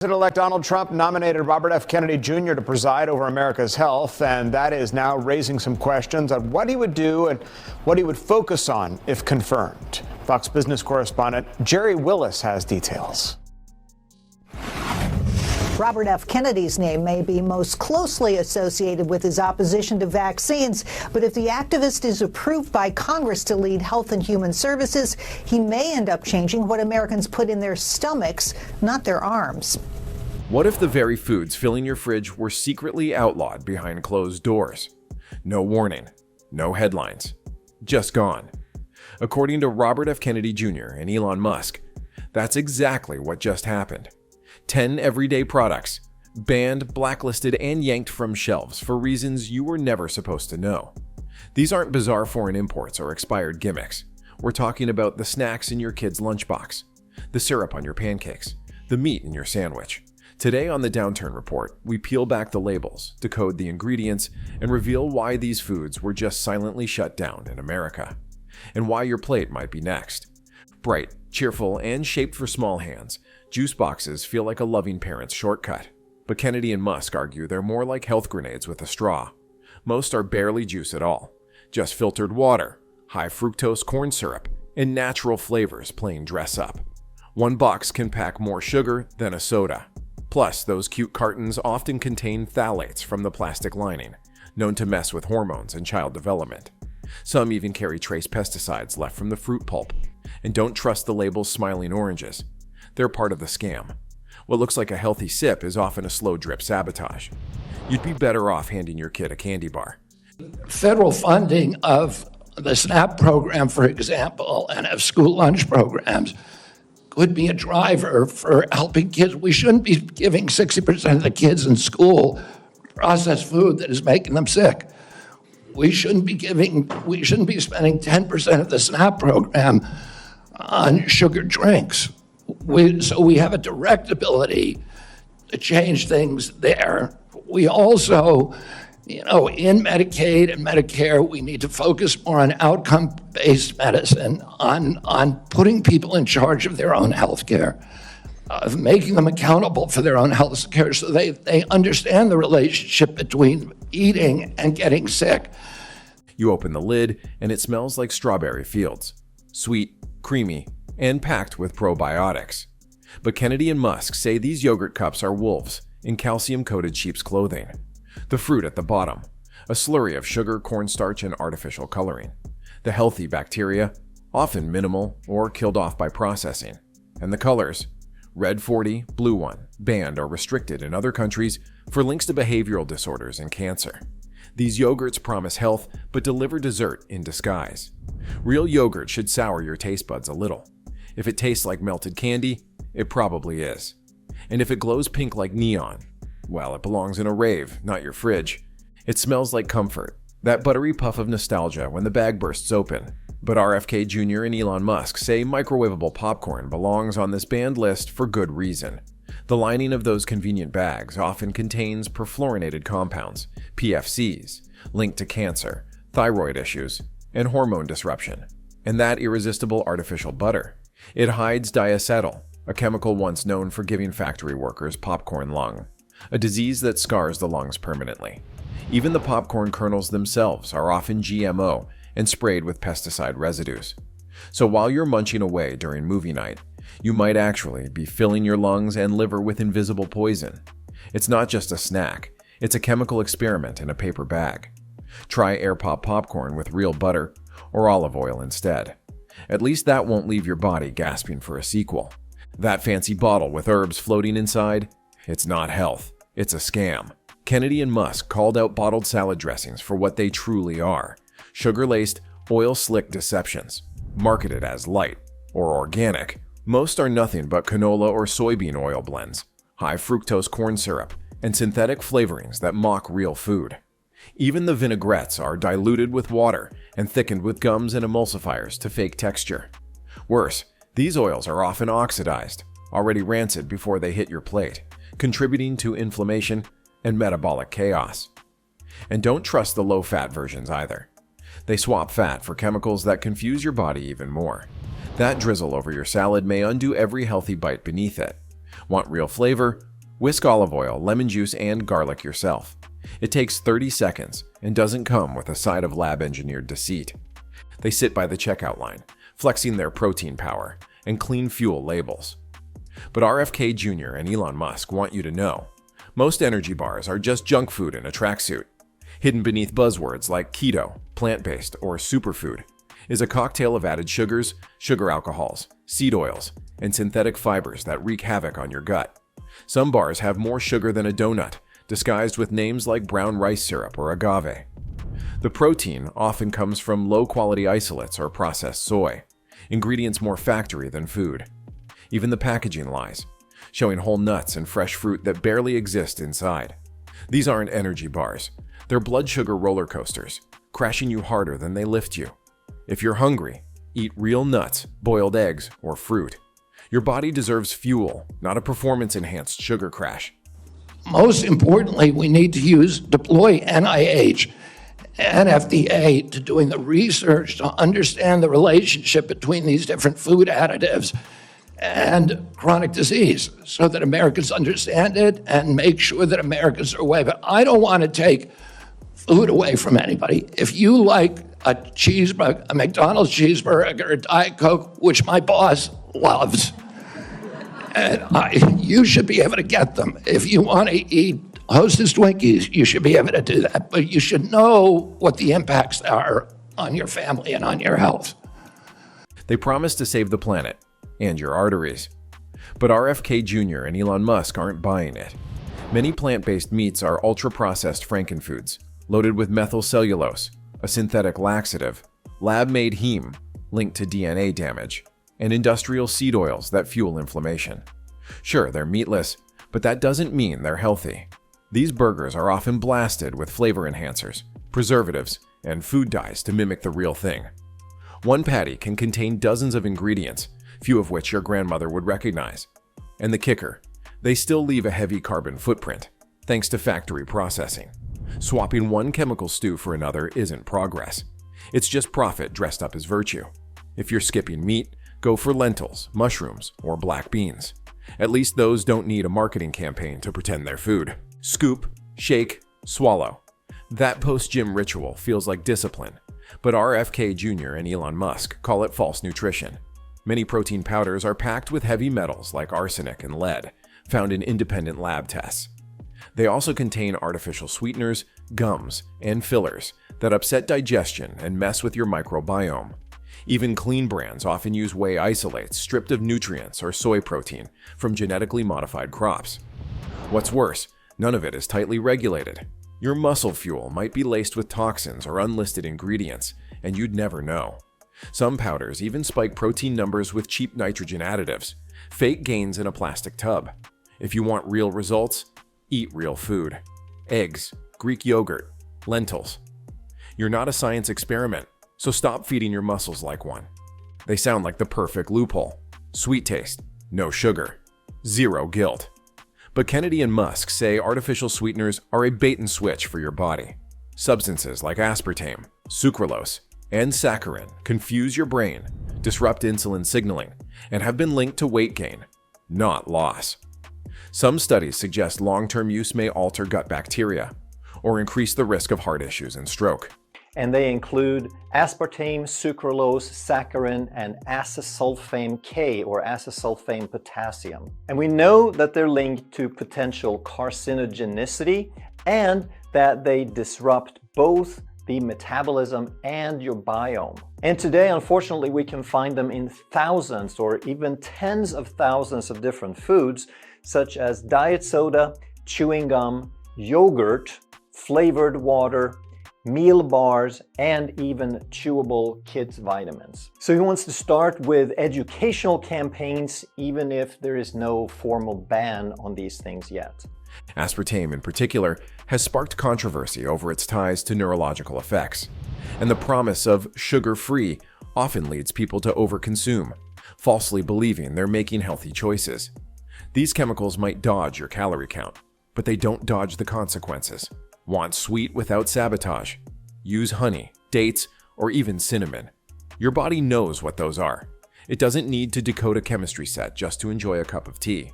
President-elect Donald Trump nominated Robert F. Kennedy Jr. to preside over America's health, and that is now raising some questions on what he would do and what he would focus on if confirmed. Fox Business correspondent Jerry Willis has details. Robert F. Kennedy's name may be most closely associated with his opposition to vaccines, but if the activist is approved by Congress to lead Health and Human Services, he may end up changing what Americans put in their stomachs, not their arms. What if the very foods filling your fridge were secretly outlawed behind closed doors? No warning, no headlines, just gone. According to Robert F. Kennedy Jr. and Elon Musk, that's exactly what just happened. 10 everyday products, banned, blacklisted, and yanked from shelves for reasons you were never supposed to know. These aren't bizarre foreign imports or expired gimmicks. We're talking about the snacks in your kid's lunchbox, the syrup on your pancakes, the meat in your sandwich. Today on the Downturn Report, we peel back the labels, decode the ingredients, and reveal why these foods were just silently shut down in America, and why your plate might be next. Bright, cheerful, and shaped for small hands, juice boxes feel like a loving parent's shortcut. But Kennedy and Musk argue they're more like health grenades with a straw. Most are barely juice at all, just filtered water, high fructose corn syrup, and natural flavors playing dress up. One box can pack more sugar than a soda. Plus, those cute cartons often contain phthalates from the plastic lining, known to mess with hormones and child development. Some even carry trace pesticides left from the fruit pulp. And don't trust the label's smiling oranges. They're part of the scam. What looks like a healthy sip is often a slow drip sabotage. You'd be better off handing your kid a candy bar. Federal funding of the SNAP program, for example, and of school lunch programs could be a driver for helping kids. We shouldn't be giving 60% of the kids in school processed food that is making them sick. We shouldn't be spending 10% of the SNAP program on sugar drinks. So we have a direct ability to change things there. We also, in Medicaid and Medicare, we need to focus more on outcome-based medicine, on putting people in charge of their own health care, of making them accountable for their own health care so they understand the relationship between eating and getting sick. You open the lid and it smells like strawberry fields. Sweet, creamy, and packed with probiotics. But Kennedy and Musk say these yogurt cups are wolves in calcium-coated sheep's clothing. The fruit at the bottom, a slurry of sugar, cornstarch, and artificial coloring. The healthy bacteria, often minimal or killed off by processing. And the colors, red 40, blue 1, banned or restricted in other countries for links to behavioral disorders and cancer. These yogurts promise health but deliver dessert in disguise. Real yogurt should sour your taste buds a little. If it tastes like melted candy, it probably is. And if it glows pink like neon, well, it belongs in a rave, not your fridge. It smells like comfort, that buttery puff of nostalgia when the bag bursts open. But RFK Jr. and Elon Musk say microwavable popcorn belongs on this banned list for good reason. The lining of those convenient bags often contains perfluorinated compounds, PFCs, linked to cancer, thyroid issues, and hormone disruption. And that irresistible artificial butter. It hides diacetyl, a chemical once known for giving factory workers popcorn lung, a disease that scars the lungs permanently. Even the popcorn kernels themselves are often GMO and sprayed with pesticide residues. So while you're munching away during movie night, you might actually be filling your lungs and liver with invisible poison. It's not just a snack, it's a chemical experiment in a paper bag. Try air pop popcorn with real butter or olive oil instead. At least that won't leave your body gasping for a sequel. That fancy bottle with herbs floating inside, it's not health, it's a scam. Kennedy and Musk called out bottled salad dressings for what they truly are: sugar-laced, oil-slick deceptions. Marketed as light or organic, most are nothing but canola or soybean oil blends, high fructose corn syrup, and synthetic flavorings that mock real food. Even the vinaigrettes are diluted with water and thickened with gums and emulsifiers to fake texture. Worse, these oils are often oxidized, already rancid before they hit your plate, contributing to inflammation and metabolic chaos. And don't trust the low-fat versions either. They swap fat for chemicals that confuse your body even more. That drizzle over your salad may undo every healthy bite beneath it. Want real flavor Whisk olive oil, lemon juice, and garlic yourself. It takes 30 seconds and doesn't come with a side of lab-engineered deceit. They sit by the checkout line, flexing their protein power and clean fuel labels. But RFK Jr. and Elon Musk want you to know, most energy bars are just junk food in a tracksuit. Hidden beneath buzzwords like keto, plant-based, or superfood is a cocktail of added sugars, sugar alcohols, seed oils, and synthetic fibers that wreak havoc on your gut. Some bars have more sugar than a donut, disguised with names like brown rice syrup or agave. The protein often comes from low-quality isolates or processed soy, ingredients more factory than food. Even the packaging lies, showing whole nuts and fresh fruit that barely exist inside. These aren't energy bars. They're blood sugar roller coasters, crashing you harder than they lift you. If you're hungry, eat real nuts, boiled eggs, or fruit. Your body deserves fuel, not a performance-enhanced sugar crash. Most importantly, we need to deploy NIH and FDA to doing the research to understand the relationship between these different food additives and chronic disease so that Americans understand it and make sure that Americans are aware. But I don't want to take food away from anybody. If you like a cheeseburger, a McDonald's cheeseburger, a Diet Coke, which my boss loves, and you should be able to get them. If you want to eat Hostess Twinkies, you should be able to do that. But you should know what the impacts are on your family and on your health. They promise to save the planet and your arteries. But RFK Jr. and Elon Musk aren't buying it. Many plant-based meats are ultra-processed frankenfoods, loaded with methyl cellulose, a synthetic laxative, lab-made heme linked to DNA damage, and industrial seed oils that fuel inflammation. Sure, they're meatless, but that doesn't mean they're healthy. These burgers are often blasted with flavor enhancers, preservatives, and food dyes to mimic the real thing. One patty can contain dozens of ingredients, few of which your grandmother would recognize. And the kicker, they still leave a heavy carbon footprint, thanks to factory processing. Swapping one chemical stew for another isn't progress. It's just profit dressed up as virtue. If you're skipping meat, go for lentils, mushrooms, or black beans. At least those don't need a marketing campaign to pretend they're food. Scoop, shake, swallow. That post-gym ritual feels like discipline, but RFK Jr. and Elon Musk call it false nutrition. Many protein powders are packed with heavy metals like arsenic and lead, found in independent lab tests. They also contain artificial sweeteners, gums, and fillers that upset digestion and mess with your microbiome. Even clean brands often use whey isolates stripped of nutrients or soy protein from genetically modified crops. What's worse, none of it is tightly regulated. Your muscle fuel might be laced with toxins or unlisted ingredients, and you'd never know. Some powders even spike protein numbers with cheap nitrogen additives, fake gains in a plastic tub. If you want real results, eat real food. Eggs, Greek yogurt, lentils. You're not a science experiment, so stop feeding your muscles like one. They sound like the perfect loophole. Sweet taste, no sugar, zero guilt. But Kennedy and Musk say artificial sweeteners are a bait and switch for your body. Substances like aspartame, sucralose, and saccharin confuse your brain, disrupt insulin signaling, and have been linked to weight gain, not loss. Some studies suggest long-term use may alter gut bacteria or increase the risk of heart issues and stroke. And they include aspartame, sucralose, saccharin, and acesulfame K, or acesulfame potassium. And we know that they're linked to potential carcinogenicity and that they disrupt both the metabolism and your biome. And today, unfortunately, we can find them in thousands or even tens of thousands of different foods, such as diet soda, chewing gum, yogurt, flavored water, meal bars, and even chewable kids' vitamins. So he wants to start with educational campaigns, even if there is no formal ban on these things yet. Aspartame, in particular, has sparked controversy over its ties to neurological effects, and the promise of sugar-free often leads people to overconsume, falsely believing they're making healthy choices. These chemicals might dodge your calorie count, but they don't dodge the consequences. Want sweet without sabotage? Use honey, dates, or even cinnamon. Your body knows what those are. It doesn't need to decode a chemistry set just to enjoy a cup of tea.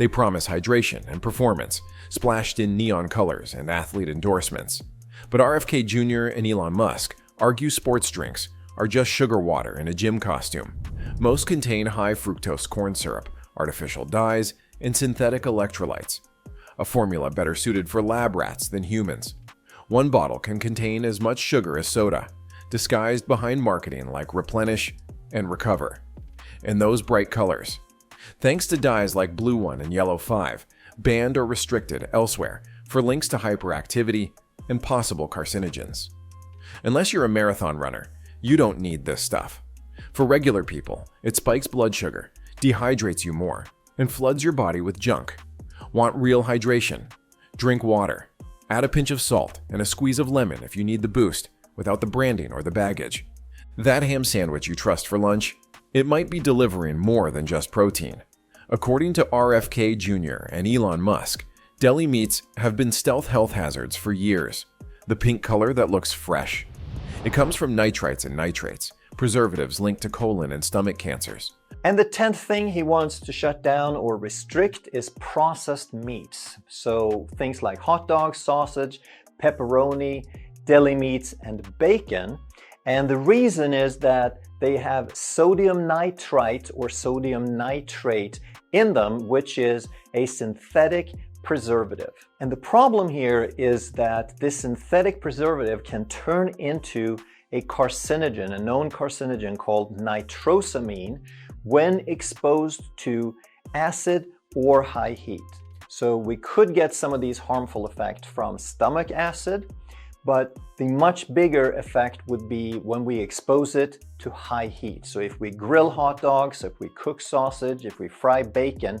They promise hydration and performance, splashed in neon colors and athlete endorsements. But RFK Jr. and Elon Musk argue sports drinks are just sugar water in a gym costume. Most contain high fructose corn syrup, artificial dyes, and synthetic electrolytes, a formula better suited for lab rats than humans. One bottle can contain as much sugar as soda, disguised behind marketing like Replenish and Recover. And those bright colors, thanks to dyes like Blue 1 and Yellow 5, banned or restricted elsewhere for links to hyperactivity and possible carcinogens. Unless you're a marathon runner, you don't need this stuff. For regular people, it spikes blood sugar, dehydrates you more, and floods your body with junk. Want real hydration? Drink water. Add a pinch of salt and a squeeze of lemon if you need the boost, without the branding or the baggage. That ham sandwich you trust for lunch, it might be delivering more than just protein. According to RFK Jr. and Elon Musk, deli meats have been stealth health hazards for years. The pink color that looks fresh. It comes from nitrites and nitrates, preservatives linked to colon and stomach cancers. And the 10th thing he wants to shut down or restrict is processed meats. So things like hot dogs, sausage, pepperoni, deli meats, and bacon. And the reason is that they have sodium nitrite or sodium nitrate in them, which is a synthetic preservative. And the problem here is that this synthetic preservative can turn into a carcinogen, a known carcinogen called nitrosamine, when exposed to acid or high heat. So we could get some of these harmful effects from stomach acid, but the much bigger effect would be when we expose it to high heat. So if we grill hot dogs, if we cook sausage, if we fry bacon,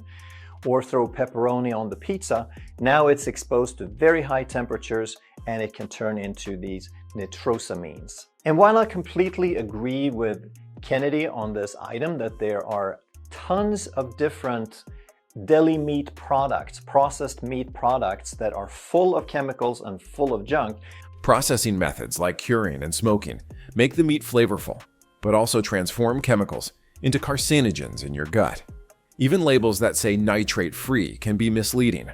or throw pepperoni on the pizza, now it's exposed to very high temperatures and it can turn into these nitrosamines. And while I completely agree with Kennedy on this item, that there are tons of different deli meat products, processed meat products that are full of chemicals and full of junk. Processing methods like curing and smoking make the meat flavorful, but also transform chemicals into carcinogens in your gut. Even labels that say nitrate-free can be misleading,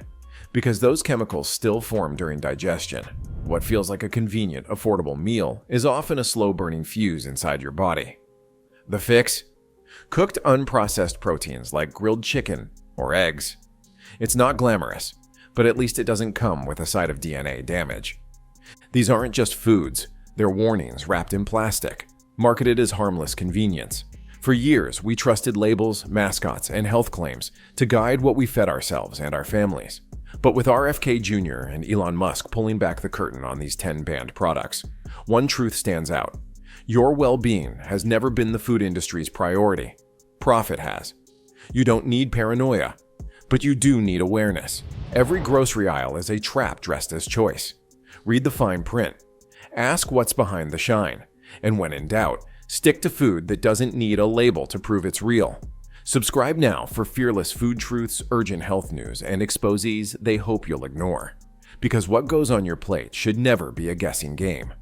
because those chemicals still form during digestion. What feels like a convenient, affordable meal is often a slow-burning fuse inside your body. The fix? Cooked unprocessed proteins like grilled chicken or eggs. It's not glamorous, but at least it doesn't come with a side of DNA damage. These aren't just foods, they're warnings wrapped in plastic, marketed as harmless convenience. For years, we trusted labels, mascots, and health claims to guide what we fed ourselves and our families. But with RFK Jr. and Elon Musk pulling back the curtain on these 10 banned products, one truth stands out. Your well-being has never been the food industry's priority. Profit has. You don't need paranoia, but you do need awareness. Every grocery aisle is a trap dressed as choice. Read the fine print. Ask what's behind the shine. And when in doubt, stick to food that doesn't need a label to prove it's real. Subscribe now for fearless food truths, urgent health news, and exposés they hope you'll ignore. Because what goes on your plate should never be a guessing game.